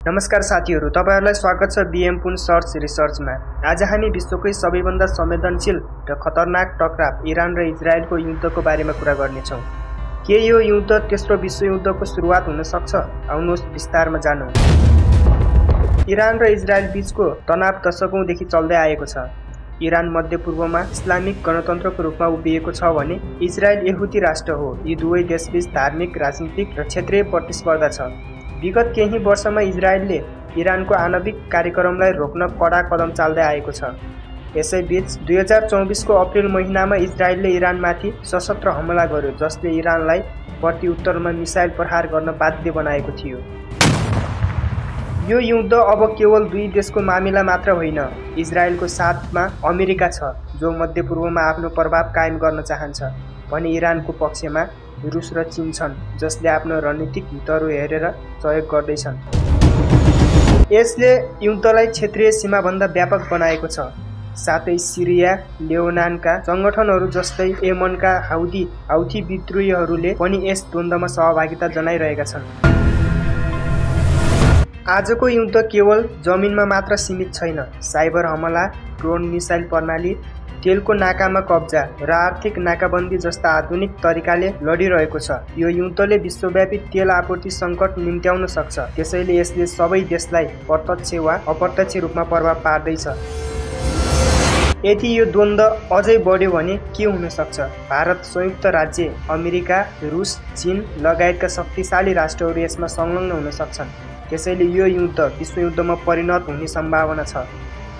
नमस्कार साथीहरु, तपाईहरुलाई स्वागत छ बीएम पुन सर्च रिसर्चमा। आज हामी विश्वकै सबैभन्दा संवेदनशील र खतरनाक टकराव इरान र इजरायलको युद्धको बारेमा कुरा गर्नेछौं। के यो युद्ध तेस्रो विश्वयुद्धको सुरुवात हुन सक्छ? आउनुहोस् विस्तारमा जानौं। इरान र इजरायल बीचको तनाव दशकौंदेखि चल्दै आएको छ। इरान मध्यपूर्वमा इस्लामिक गणतन्त्रको रूपमा उभिएको छ भने इजरायल यहुदी राष्ट्र हो। यी दुवै देशबीच धार्मिक, राजनीतिक र क्षेत्रीय प्रतिस्पर्धा छ। विगत केही वर्षमा इजरायलले इरानको आणविक कार्यक्रमलाई रोक्न कडा कदम चाल्दै आएको छ। यसैबीच 2024 को अप्रिल महिनामा इजरायलले इरानमाथि सशस्त्र हमला गर्यो, जसले इरानलाई प्रत्युत्तरमा मिसाइल प्रहार गर्न बाध्य बनाएको थियो। यो युद्ध अब केवल दुई देशको मामिला मात्र होइन। इजरायलको साथमा अमेरिका छ, जो मध्यपूर्वमा आफ्नो प्रभाव कायम गर्न चाहन्छ भने इरानको पक्षमा रुस र चीन छन्, जसले आफ्नो रणनीतिक हितहरू हेरेर सहयोग गर्दैछन्। यसले युद्धलाई क्षेत्रीय सीमाभन्दा व्यापक बनाएको छ। साथै सिरिया, लेबनानका संगठनहरू जस्तै यमनका हाउथी विद्रोहीहरूले पनि यस द्वन्द्वमा सहभागिता जनाइरहेका छन्। आजको युद्ध केवल जमिनमा मात्र सीमित छैन। साइबर हमला, ड्रोन मिसाइल प्रणाली, तेलको नाकामा कब्जा र आर्थिक नाकाबन्दी जस्ता आधुनिक तरिकाले लडिरहेको छ। यो युद्धले विश्वव्यापी तेल आपूर्ति सङ्कट निम्त्याउन सक्छ, त्यसैले यसले सबै देशलाई प्रत्यक्ष वा अप्रत्यक्ष रूपमा प्रभाव पार्दैछ। यदि यो द्वन्द्व अझै बढ्यो भने के हुन सक्छ? भारत, संयुक्त राज्य अमेरिका, रुस, चीन लगायतका शक्तिशाली राष्ट्रहरू यसमा संलग्न हुन सक्छन्। त्यसैले यो युद्ध विश्वयुद्धमा परिणत हुने सम्भावना छ।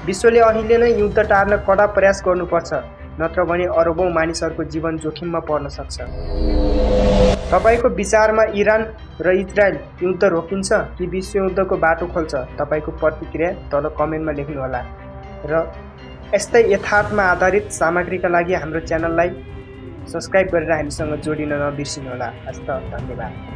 विश्वले अहिले नै युद्ध टार्न कडा प्रयास गर्नुपर्छ, नत्र भने अरबौं मानिसहरूको जीवन जोखिममा पर्न सक्छ। तपाईको विचारमा इरान र इजरायल युद्ध रोकिन्छ कि विश्वयुद्धको बाटो खोल्छ? तपाईको प्रतिक्रिया तल कमेन्टमा लेख्नुहोला र यस्तै यथार्थमा आधारित सामग्रीका लागि हाम्रो च्यानललाई सब्स्क्राइब गरेर हामीसँग जोडिन नबिर्सिनुहोला। हस्त धन्यवाद।